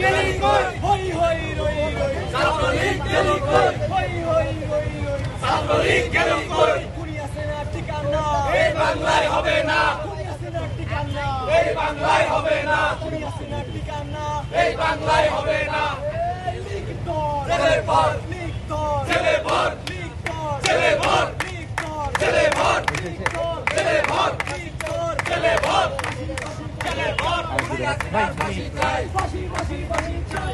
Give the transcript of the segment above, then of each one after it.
গেলি কই হই হই রই রই ছাত্রলীগ গেলি কই হই হই রই রই ছাত্রলীগ গেলি কই কুড়িয়াছে না ঠিকানা এই বাংলায় হবে না কুড়িয়াছে না ঠিকানা এই বাংলায় হবে না কুড়িয়াছে না ঠিকানা এই বাংলায় হবে না লিগ তোর ছেলে ভর লিগ তোর ছেলে ভর লিগ তোর ছেলে ভর লিগ তোর ছেলে ভর লিগ তোর ছেলে ভর লিগ তোর ছেলে ভর ছেলে ভর ফাঁসি চাই ফাঁসি ফাঁসি ফাঁসি চাই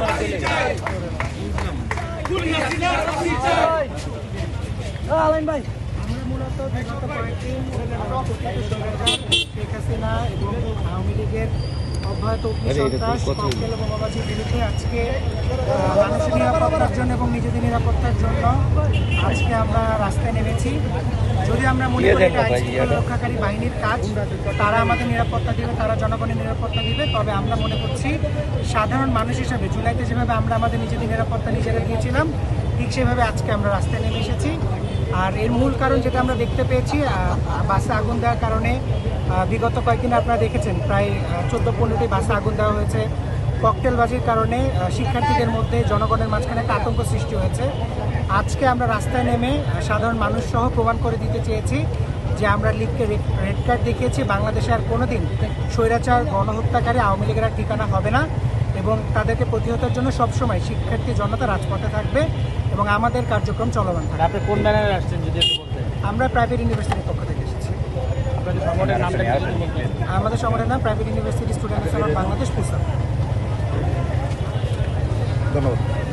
ফাঁসি চাই কুড়িয়াছে না ফাঁসি চাই আলাইন ভাই আমরা মূলত বিগত কয়েকদিন শেখ হাসিনা এবং আওয়ামী লীগের অব্যাহত সন্ত্রাস ককটেল বোমাবাজির বিরুদ্ধে আজকে মানুষের নিরাপত্তার জন্য এবং নিজেদের নিরাপত্তার জন্য আজকে আমরা রাস্তায় নেমেছি। যদি আমরা মনে করি এটা আইনশৃঙ্খলা রক্ষাকারী বাহিনীর কাজ, তারা আমাদের নিরাপত্তা দিবে, তারা জনগণের নিরাপত্তা দিবে, তবে আমরা মনে করছি সাধারণ মানুষ হিসাবে জুলাইতে যেভাবে আমরা আমাদের নিজেদের নিরাপত্তা নিজেরা দিয়েছিলাম, ঠিক সেভাবে আজকে আমরা রাস্তায় নেমে এসেছি। আর এর মূল কারণ যেটা আমরা দেখতে পেয়েছি, বাসে আগুন দেওয়ার কারণে বিগত কয়েকদিন আপনারা দেখেছেন প্রায় 14-15টি বাসে আগুন দেওয়া হয়েছে। ককটেলবাজির কারণে শিক্ষার্থীদের মধ্যে জনগণের মাঝখানে একটা আতঙ্ক সৃষ্টি হয়েছে। আজকে আমরা রাস্তায় নেমে সাধারণ মানুষ সহ প্রমাণ করে দিতে চেয়েছি যে আমরা লীগকে রেড কার্ড দেখিয়েছি, বাংলাদেশে আর কোনোদিন স্বৈরাচার গণহত্যাকারী আওয়ামী লীগের আর ঠিকানা হবে না এবং তাদেরকে প্রতিহতের জন্য সবসময় শিক্ষার্থী জনতা রাজপথে থাকবে এবং আমাদের কার্যক্রম চলমান থাকবে। আপনি কোন ব্যানারে আসছেন যদি একটু বলতেন? আমরা প্রাইভেট ইউনিভার্সিটির পক্ষ থেকে এসেছি। আপনাদের সংগঠনের নামটা কি যদি বলতেন? আমাদের সংগঠনের নাম private university students of Bangladesh PUSA. ধন্যবাদ।